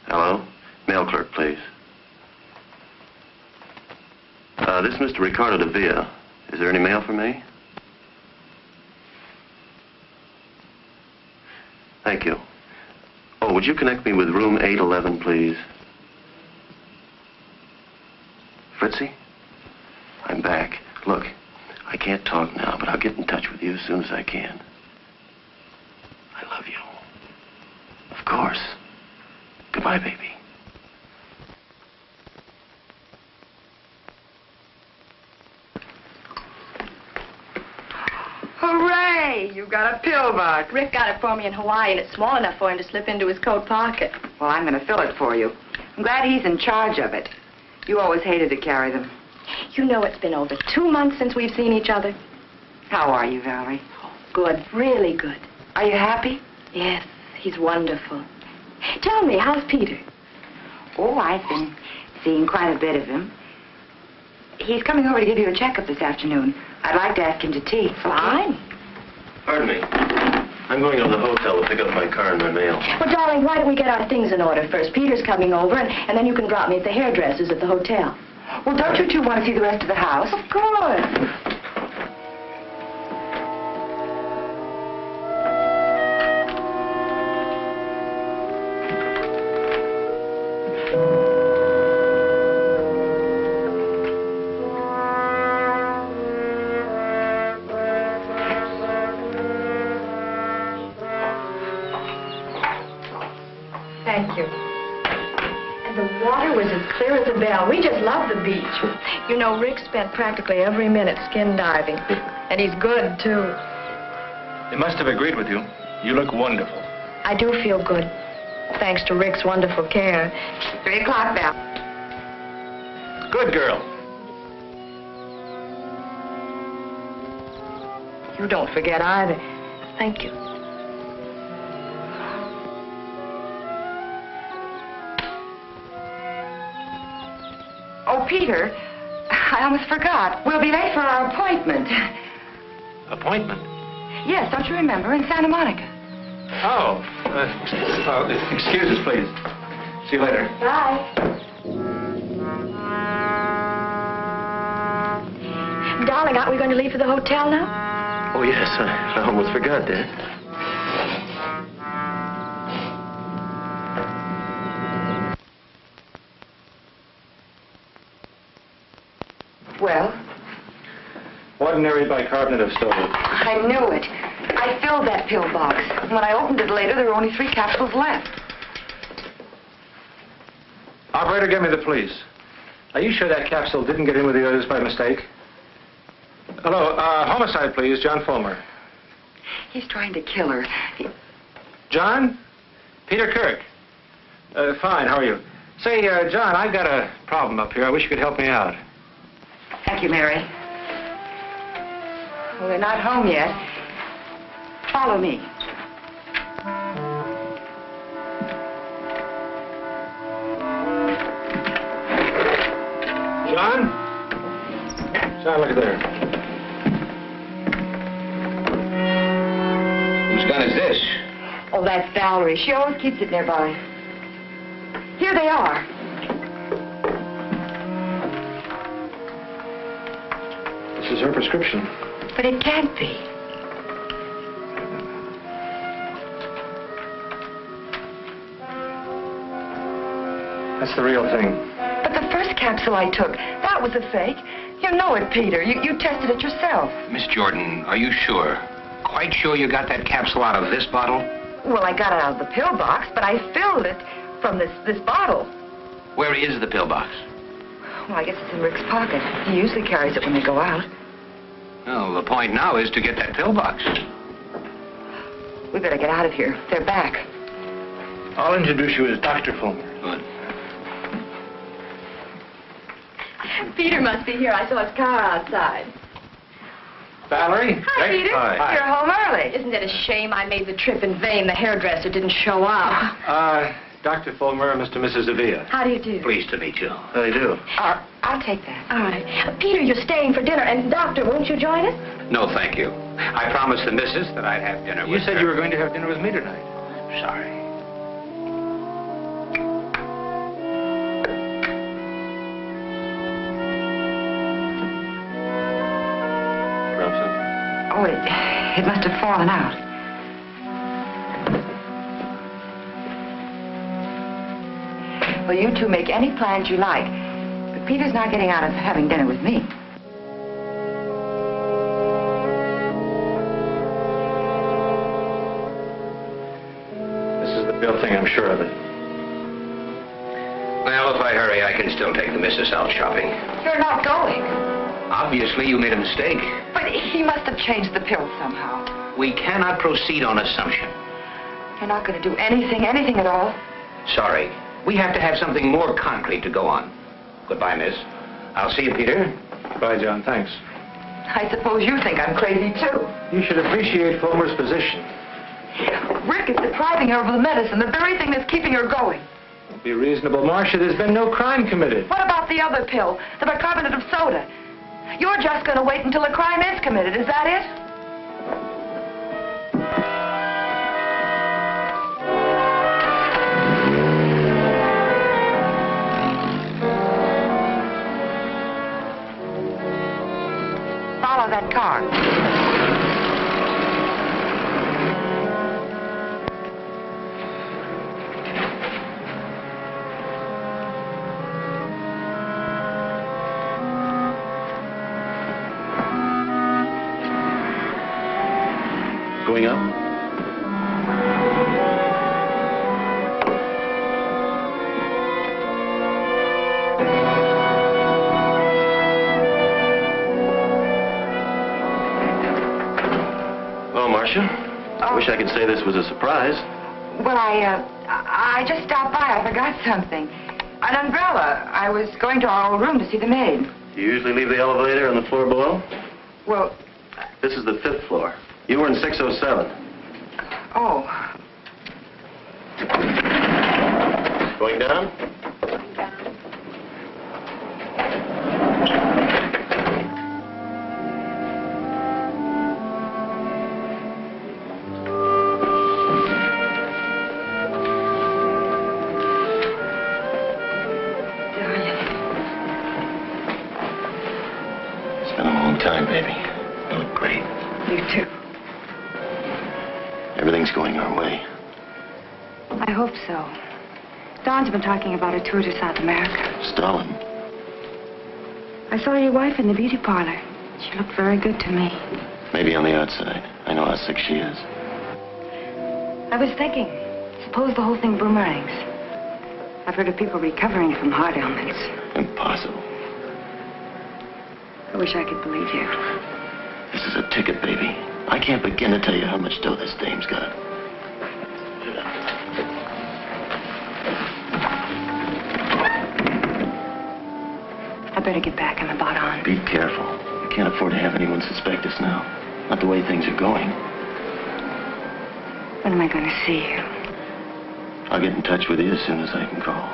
Hello? Mail clerk, please. This is Mr. Ricardo de Villa. Is there any mail for me? Thank you. Oh, would you connect me with room 811, please? Fritzi? I'm back. Look, I can't talk now, but I'll get in touch with you as soon as I can. I love you. Of course. Goodbye, baby. Hooray! You got a pill box. Rick got it for me in Hawaii, and it's small enough for him to slip into his coat pocket. Well, I'm going to fill it for you. I'm glad he's in charge of it. You always hated to carry them. You know it's been over 2 months since we've seen each other. How are you, Valerie? Good, really good. Are you happy? Yes, he's wonderful. Tell me, how's Peter? Oh, I've been seeing quite a bit of him. He's coming over to give you a checkup this afternoon. I'd like to ask him to tea. Fine. Pardon me. I'm going to the hotel to pick up my car and my mail. Well, darling, why don't we get our things in order first? Peter's coming over, and then you can drop me at the hairdresser's at the hotel. Well, don't you two want to see the rest of the house? Of course. Thank you. And the water was as clear as a bell. We just love the beach. You know, Rick spent practically every minute skin diving. And he's good, too. They must have agreed with you. You look wonderful. I do feel good, thanks to Rick's wonderful care. 3 o'clock bell. Good girl. You don't forget either. Thank you. Oh, Peter, I almost forgot. We'll be late for our appointment. Appointment? Yes, don't you remember? In Santa Monica. Oh. Excuse us, please. See you later. Bye. Darling, aren't we going to leave for the hotel now? Oh, yes. I almost forgot that. Well? Ordinary bicarbonate of sodium. I knew it. I filled that pill box. When I opened it later, there were only 3 capsules left. Operator, give me the police. Are you sure that capsule didn't get in with the others by mistake? Hello, homicide, please. John Fulmer. He's trying to kill her. John? Peter Kirk. Fine, how are you? Say, John, I've got a problem up here. I wish you could help me out. Thank you, Mary. Well, they're not home yet. Follow me. Now look there. Whose gun is this? Oh, that's Valerie. She always keeps it nearby. Here they are. This is her prescription. But it can't be. That's the real thing. But the first capsule I took, that was a fake. You know it, Peter. You tested it yourself. Miss Jordan, are you sure? Quite sure you got that capsule out of this bottle? Well, I got it out of the pill box, but I filled it from this bottle. Where is the pill box? Well, I guess it's in Rick's pocket. He usually carries it when they go out. Well, the point now is to get that pill box. We better get out of here. They're back. I'll introduce you as Dr. Fulmer. Good. Peter must be here. I saw his car outside. Valerie? Hi, Peter. Hi. You're home early. Isn't it a shame I made the trip in vain? The hairdresser didn't show up. Dr. Fulmer and Mr. and Mrs. Avila. How do you do? Pleased to meet you. How do you do? I'll take that. All right. Peter, you're staying for dinner. And, Doctor, won't you join us? No, thank you. I promised the missus that I'd have dinner You with said her. you were going to have dinner with me tonight. Sorry. Drop something? Oh, it must have fallen out. Well, you two make any plans you like. But Peter's not getting out of having dinner with me. This is the real thing, I'm sure of it. Well, if I hurry, I can still take the missus out shopping. You're not going. Obviously, you made a mistake. But he must have changed the pill somehow. We cannot proceed on assumption. You're not going to do anything at all. Sorry. We have to have something more concrete to go on. Goodbye, miss. I'll see you, Peter. Bye, John. Thanks. I suppose you think I'm crazy, too. You should appreciate Fulmer's position. Rick is depriving her of the medicine, the very thing that's keeping her going. Don't be reasonable, Marcia. There's been no crime committed. What about the other pill, the bicarbonate of soda? You're just going to wait until a crime is committed, is that it? Follow that car. Going up? Well, Marcia, I wish I could say this was a surprise. Well, I just stopped by. I forgot something. An umbrella. I was going to our old room to see the maid. Do you usually leave the elevator on the floor below? Well, This is the 5th floor. You were in 607. oh. Going down? It's been a long time, baby. You look great. You too. Everything's going our way. I hope so. Don's been talking about a tour to South America. Stalin. I saw your wife in the beauty parlor. She looked very good to me. Maybe on the outside. I know how sick she is. I was thinking, suppose the whole thing boomerangs. I've heard of people recovering from heart ailments. Impossible. I wish I could believe you. This is a ticket, baby. I can't begin to tell you how much dough this dame's got. I better get back. I'm about on. Be careful. I can't afford to have anyone suspect us now. Not the way things are going. When am I going to see you? I'll get in touch with you as soon as I can call.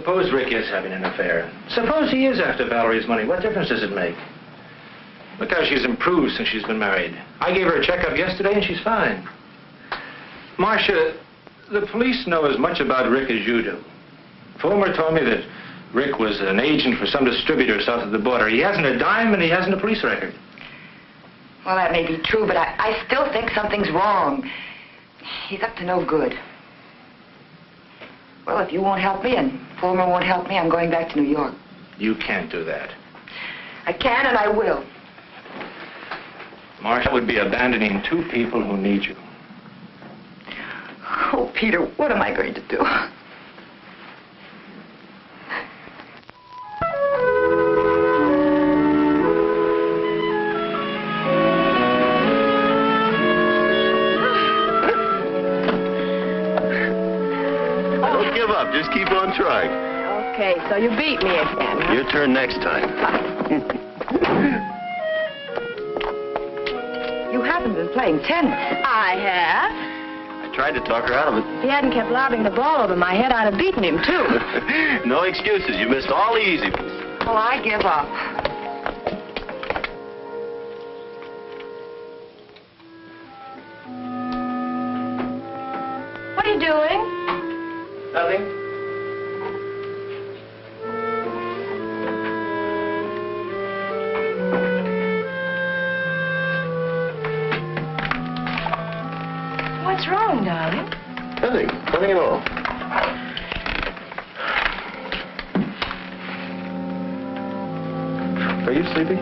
suppose Rick is having an affair. Suppose he is after Valerie's money. What difference does it make? Look how she's improved since she's been married. I gave her a checkup yesterday and she's fine. Marcia, the police know as much about Rick as you do. Fulmer told me that Rick was an agent for some distributor south of the border. He hasn't a dime and he hasn't a police record. Well, that may be true, but I still think something's wrong. He's up to no good. Well, if you won't help me and Fulmer won't help me, I'm going back to New York. You can't do that. I can and I will. Marcia would be abandoning two people who need you. Oh, Peter, what am I going to do? Don't give up. Just keep on trying. Okay, so you beat me again, huh? Your turn next time. You haven't been playing tennis. I have. I tried to talk her out of it. If he hadn't kept lobbing the ball over my head, I'd have beaten him, too. No excuses. You missed all the easy ones. Well, I give up. What are you doing? Nothing. What's wrong, darling? Nothing. Nothing at all. Are you sleepy?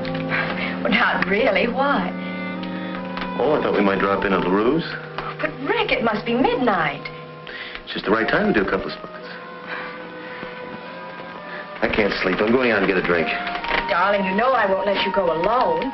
Well, not really. Why? Oh, I thought we might drop in at LaRue's. But, Rick, it must be midnight. It's just the right time to do a couple of spots. I can't sleep. I'm going out and get a drink. Darling, you know I won't let you go alone.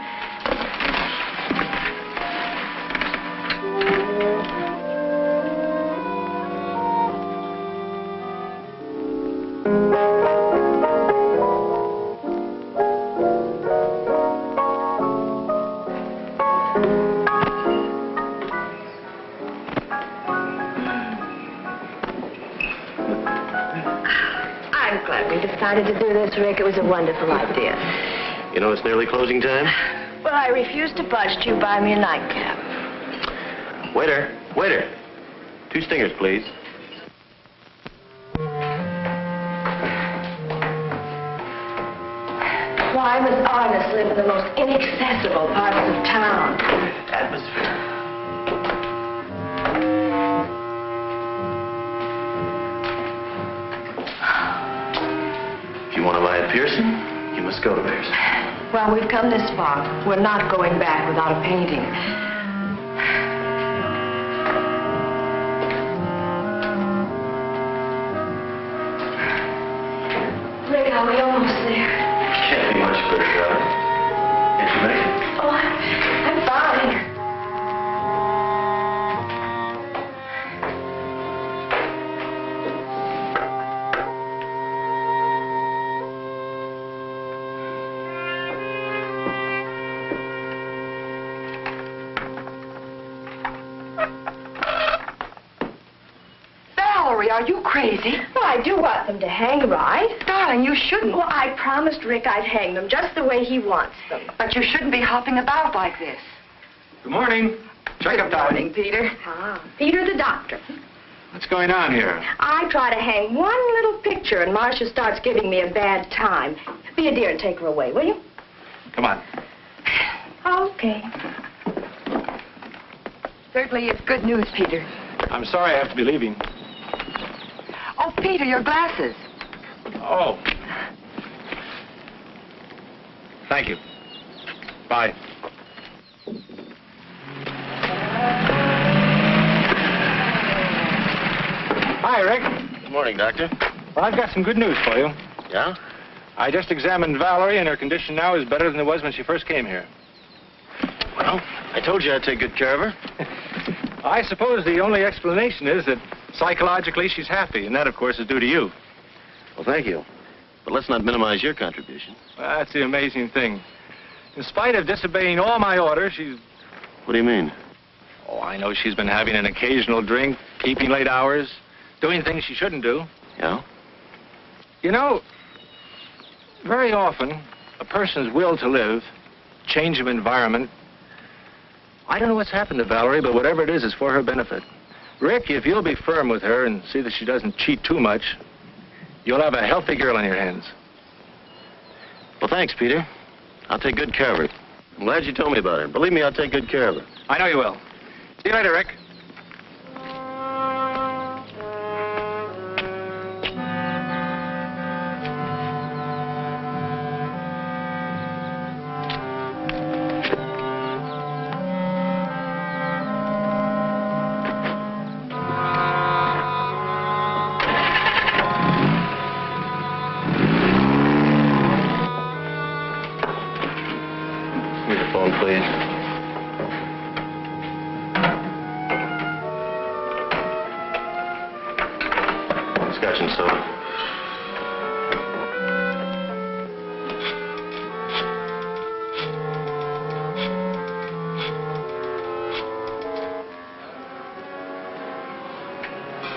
I'm glad we decided to do this, Rick. It was a wonderful idea. You know it's nearly closing time? Well, I refuse to budge till you buy me a nightcap. Waiter. Waiter. 2 stingers, please. Why must artists live in the most inaccessible parts of town? Atmosphere. If you want to buy a piercing, you must go to Pearson. Well, we've come this far. We're not going back without a painting. Rick, are we almost there? Can't be much further, darling. Can't you make it? Oh, I'm fine. Valerie, are you crazy? Well, I do want them to hang right. Darling, you shouldn't. Well, I promised Rick I'd hang them just the way he wants them. But you shouldn't be hopping about like this. Good morning. Checkup time. Morning, Peter. Ah, Peter the doctor. What's going on here? I try to hang one little picture, and Marcia starts giving me a bad time. Be a dear and take her away, will you? Come on. Okay. Certainly it's good news, Peter. I'm sorry I have to be leaving. Oh, Peter, your glasses. Oh. Thank you. Bye. Hi, Rick. Good morning, Doctor. Well, I've got some good news for you. Yeah? I just examined Valerie, and her condition now is better than it was when she first came here. Well, I told you I'd take good care of her. I suppose the only explanation is that psychologically she's happy, and that, of course, is due to you. Well, thank you. But let's not minimize your contribution. Well, that's the amazing thing. In spite of disobeying all my orders, she's... What do you mean? Oh, I know she's been having an occasional drink, keeping late hours, doing things she shouldn't do. Yeah? You know, very often, a person's will to live, change of environment, I don't know what's happened to Valerie, but whatever it is for her benefit. Rick, if you'll be firm with her and see that she doesn't cheat too much, you'll have a healthy girl on your hands. Well, thanks, Peter. I'll take good care of her. I'm glad you told me about her. Believe me, I'll take good care of her. I know you will. See you later, Rick.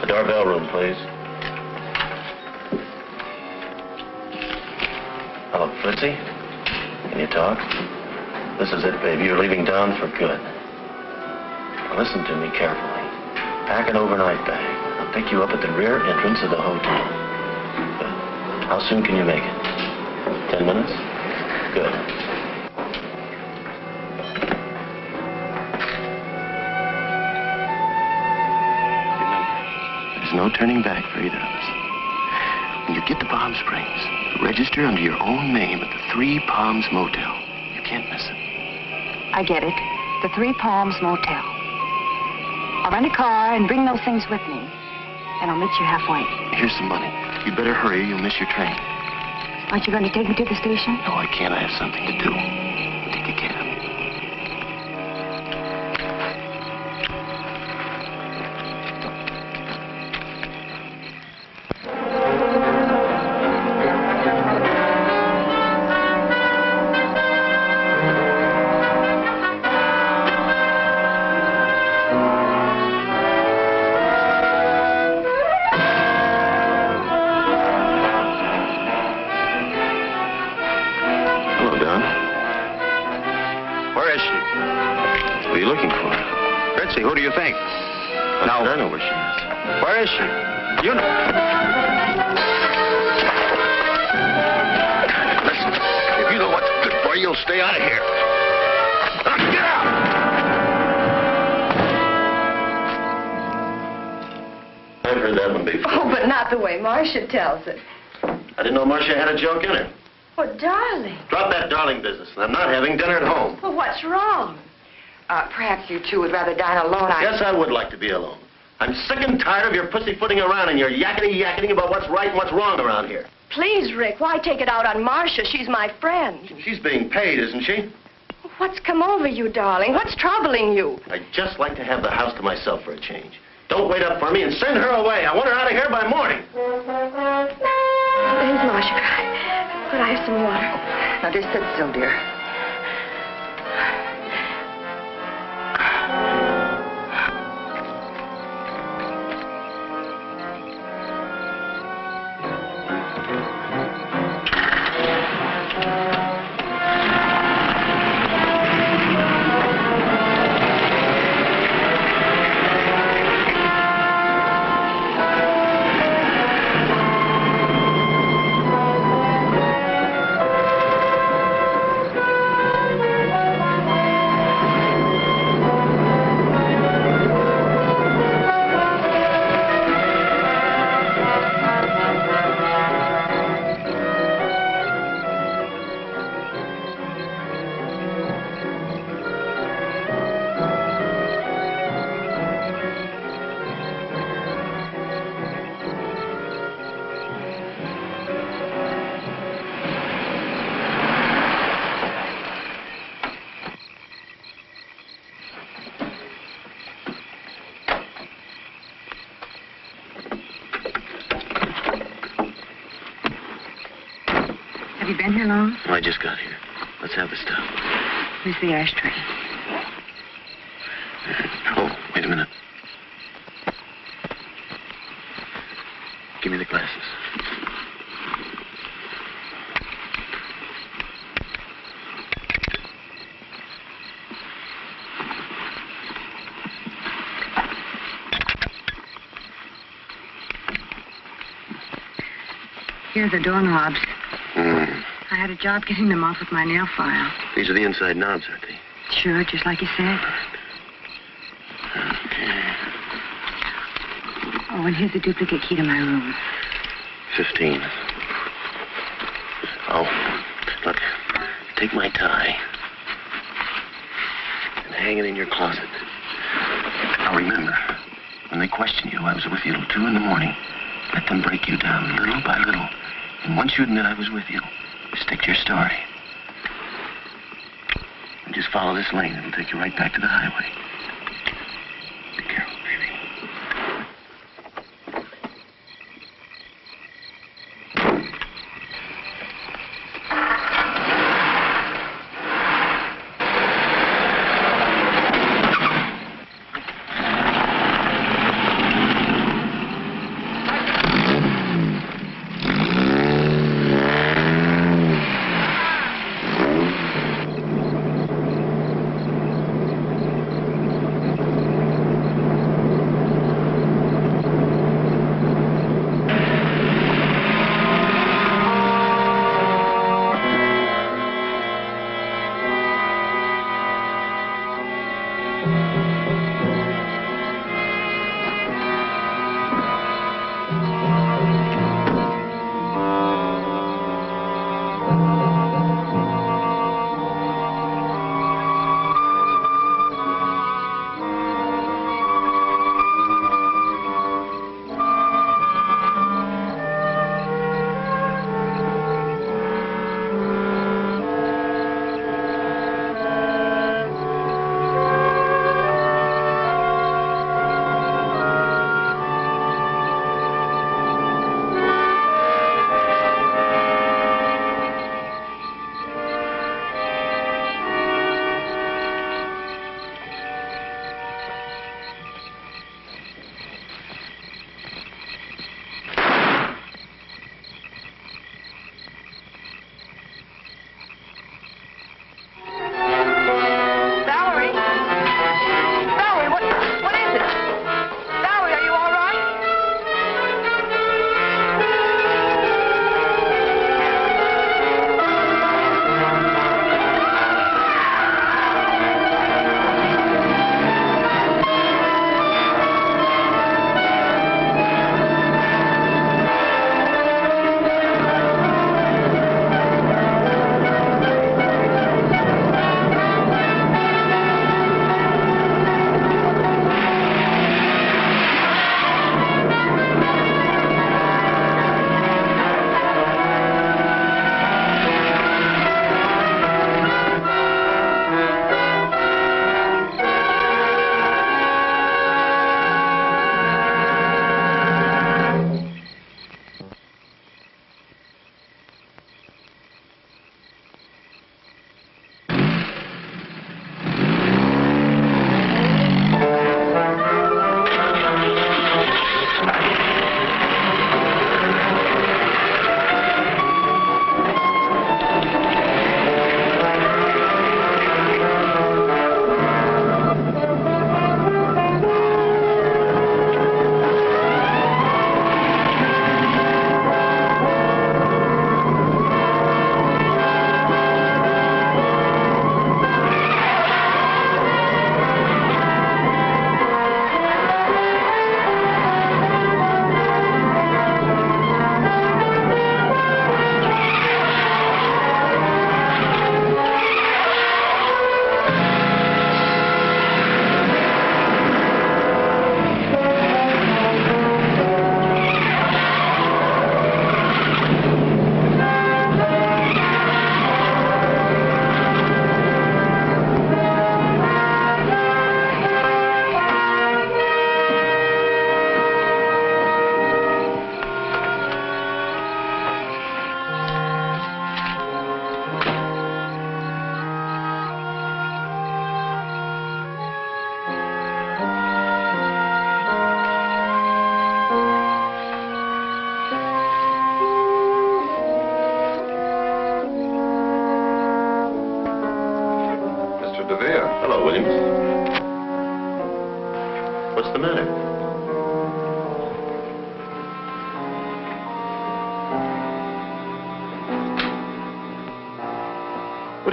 The Darvel room, please. Hello, Fritzi? Can you talk? This is it, baby. You're leaving town for good. Now listen to me carefully. Pack an overnight bag. I'll pick you up at the rear entrance of the hotel. Good. How soon can you make it? 10 minutes? Good. No turning back for either of us. When you get to Palm Springs, register under your own name at the Three Palms Motel. You can't miss it. I get it. The Three Palms Motel. I'll rent a car and bring those things with me. And I'll meet you halfway. Here's some money. You'd better hurry, you'll miss your train. Aren't you going to take me to the station? No, I can't. I have something to do. Take a cab. Who do you think? Now, I know where she is. Where is she? You know. Listen, if you know what's good for you, you'll stay out of here. Now, get out! I've heard that one before. Oh, but not the way Marcia tells it. I didn't know Marcia had a joke in her. Oh, darling. Drop that darling business. I'm not having dinner at home. Well, what's wrong? Perhaps you two would rather dine alone. Yes, I would like to be alone. I'm sick and tired of your pussyfooting around and your yakety-yakety about what's right and what's wrong around here. Please, Rick, why take it out on Marcia? She's my friend. She's being paid, isn't she? What's come over you, darling? What's troubling you? I'd just like to have the house to myself for a change. Don't wait up for me and send her away. I want her out of here by morning. There's Marcia. Could I have some water? Now, just sit still, dear. Have you been here long? Oh, I just got here. Let's have the stuff. Where's the ashtray? Oh, wait a minute. Give me the glasses. Here are the doorknobs. I had a job getting them off with my nail file. These are the inside knobs, aren't they? Sure, just like you said. Okay. Oh, and here's a duplicate key to my room. 15. Oh, look, take my tie and hang it in your closet. Now remember, when they question you, I was with you till 2 in the morning. Let them break you down little by little. And once you admit I was with you, stick to your story. And just follow this lane. It'll take you right back to the highway. Be careful, baby.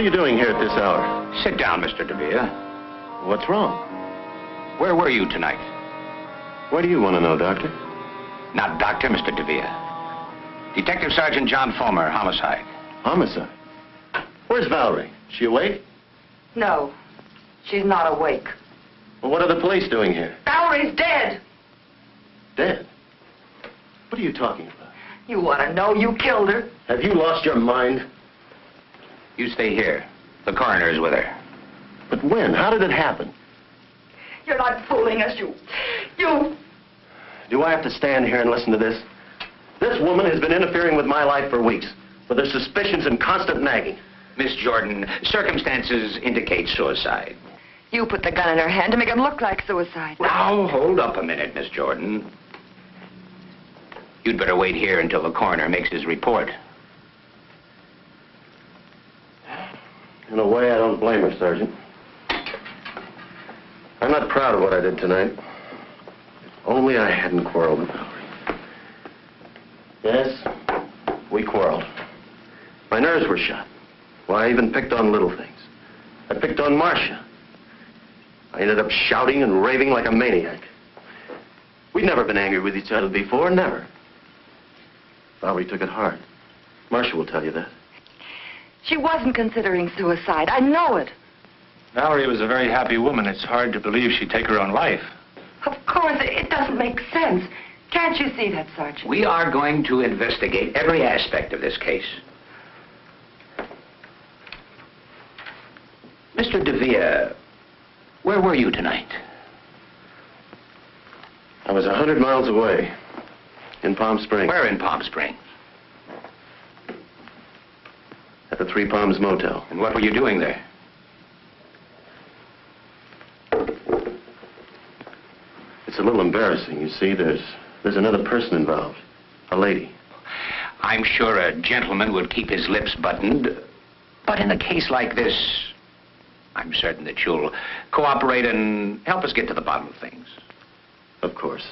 What are you doing here at this hour? Sit down, Mr. Devere. What's wrong? Where were you tonight? Why do you want to know, Doctor? Not Doctor, Mr. Devere. Detective Sergeant John Fulmer, homicide. Homicide? Where's Valerie? She awake? No, she's not awake. Well, what are the police doing here? Valerie's dead. Dead? What are you talking about? You want to know? You killed her. Have you lost your mind? You stay here. The coroner's with her. But when? How did it happen? You're not fooling us, you... Do I have to stand here and listen to this? This woman has been interfering with my life for weeks, with her suspicions and constant nagging. Miss Jordan, circumstances indicate suicide. You put the gun in her hand to make it look like suicide. Now, hold up a minute, Miss Jordan. You'd better wait here until the coroner makes his report. In a way, I don't blame her, Sergeant. I'm not proud of what I did tonight. If only I hadn't quarreled with Valerie. Yes, we quarreled. My nerves were shot. Why, I even picked on little things. I picked on Marcia. I ended up shouting and raving like a maniac. We'd never been angry with each other before, never. Valerie took it hard. Marcia will tell you that. She wasn't considering suicide. I know it. Valerie was a very happy woman. It's hard to believe she'd take her own life. Of course, it doesn't make sense. Can't you see that, Sergeant? We are going to investigate every aspect of this case. Mr. Devere, where were you tonight? I was 100 miles away, in Palm Springs. Where in Palm Springs? At the Three Palms Motel. And what were you doing there? It's a little embarrassing. You see, there's another person involved. A lady. I'm sure a gentleman would keep his lips buttoned. But in a case like this, I'm certain that you'll cooperate and help us get to the bottom of things. Of course.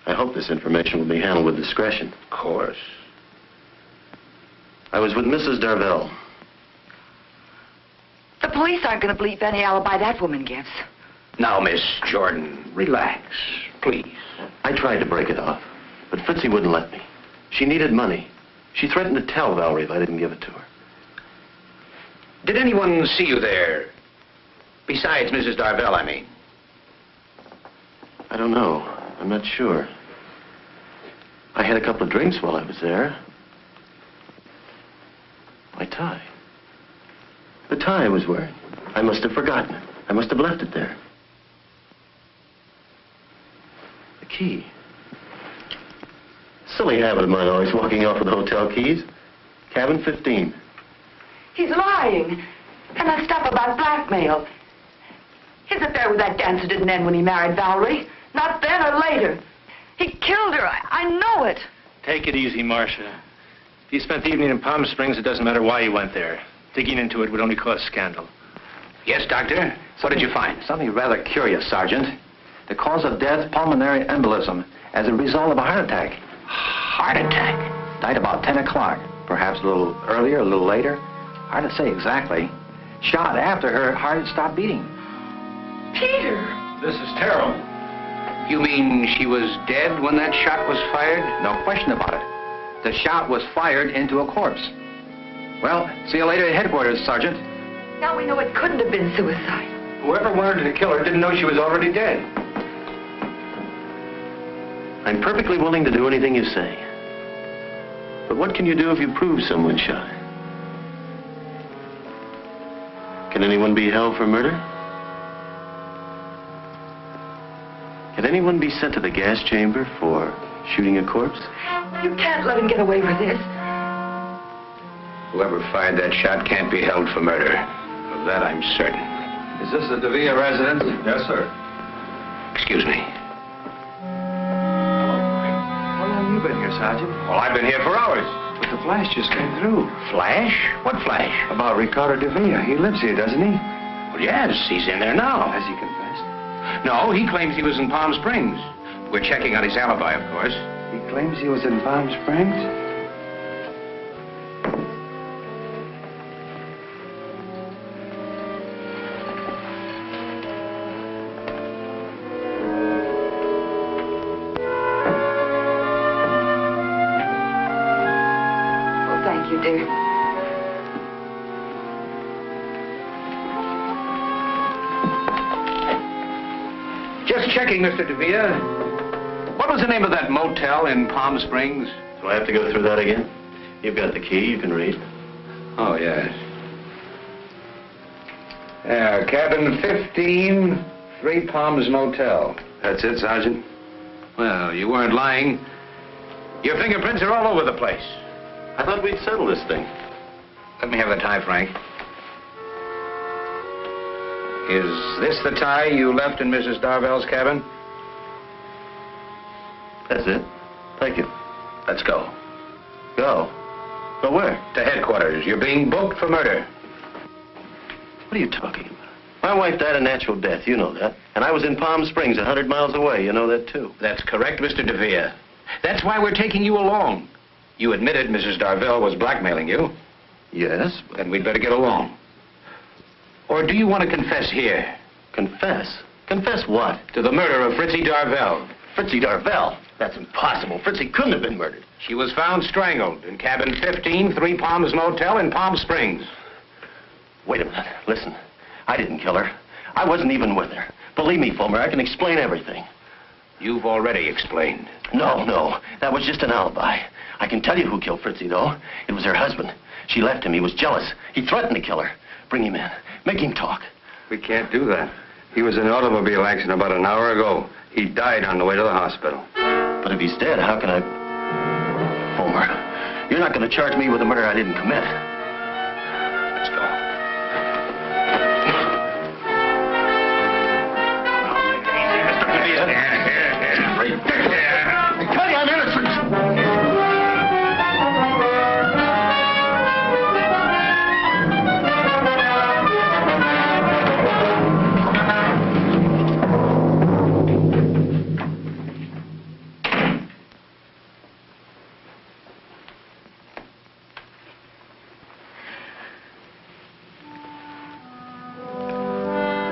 I hope this information will be handled with discretion. Of course. I was with Mrs. Darvel. The police aren't going to believe any alibi that woman gives. Now, Miss Jordan, relax, please. I tried to break it off, but Fritzi wouldn't let me. She needed money. She threatened to tell Valerie if I didn't give it to her. Did anyone see you there? Besides Mrs. Darvel, I mean. I don't know. I'm not sure. I had a couple of drinks while I was there. My tie. The tie I was wearing. I must have forgotten it. I must have left it there. The key. Silly habit of mine, always walking off with hotel keys. Cabin 15. He's lying. And that stuff about blackmail. His affair with that dancer didn't end when he married Valerie. Not then or later. He killed her. I know it. Take it easy, Marcia. If you spent the evening in Palm Springs, it doesn't matter why you went there. Digging into it would only cause scandal. Yes, Doctor? What did you find? Something rather curious, Sergeant. The cause of death, pulmonary embolism, as a result of a heart attack. Heart attack? Died about 10 o'clock. Perhaps a little earlier, a little later. Hard to say exactly. Shot after her heart had stopped beating. Peter! This is terrible. You mean she was dead when that shot was fired? No question about it. The shot was fired into a corpse. Well, see you later at headquarters, Sergeant. Now we know it couldn't have been suicide. Whoever wanted to kill her didn't know she was already dead. I'm perfectly willing to do anything you say. But what can you do if you prove someone shot her? Can anyone be held for murder? Can anyone be sent to the gas chamber for shooting a corpse? You can't let him get away with this. Whoever fired that shot can't be held for murder. Of that I'm certain. Is this the Devere residence? Yes, sir. Excuse me. How long have you been here, Sergeant? Well, I've been here for hours. But the flash just came through. Flash? What flash? About Ricardo Devere. He lives here, doesn't he? Well, yes, he's in there now. Has he confessed? No, he claims he was in Palm Springs. We're checking on his alibi, of course. He claims he was in Palm Springs? you, dear. Just checking, Mr. Devere. What was the name of that motel in Palm Springs? Do I have to go through that again? You've got the key, you can read. Oh, yes. Yeah, cabin 15, Three Palms Motel. That's it, Sergeant. Well, you weren't lying. Your fingerprints are all over the place. I thought we'd settle this thing. Let me have the tie, Frank. Is this the tie you left in Mrs. Darvel's cabin? That's it. Thank you. Let's go. Go? Go where? To headquarters. You're being booked for murder. What are you talking about? My wife died a natural death, you know that. And I was in Palm Springs, 100 miles away, you know that too. That's correct, Mr. Devere. That's why we're taking you along. You admitted Mrs. Darvel was blackmailing you. Yes. Then we'd better get along. Or do you want to confess here? Confess? Confess what? To the murder of Fritzi Darvel. Fritzi Darvel? That's impossible. Fritzi couldn't have been murdered. She was found strangled in cabin 15, Three Palms Motel in Palm Springs. Wait a minute. Listen. I didn't kill her. I wasn't even with her. Believe me, Fulmer, I can explain everything. You've already explained. No. That was just an alibi. I can tell you who killed Fritzi, though. It was her husband. She left him. He was jealous. He threatened to kill her. Bring him in. Make him talk. We can't do that. He was in an automobile accident about an hour ago. He died on the way to the hospital. But if he's dead, how can I... Fulmer, you're not going to charge me with a murder I didn't commit. Let's go. I tell you, I'm innocent.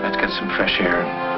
Let's get some fresh air.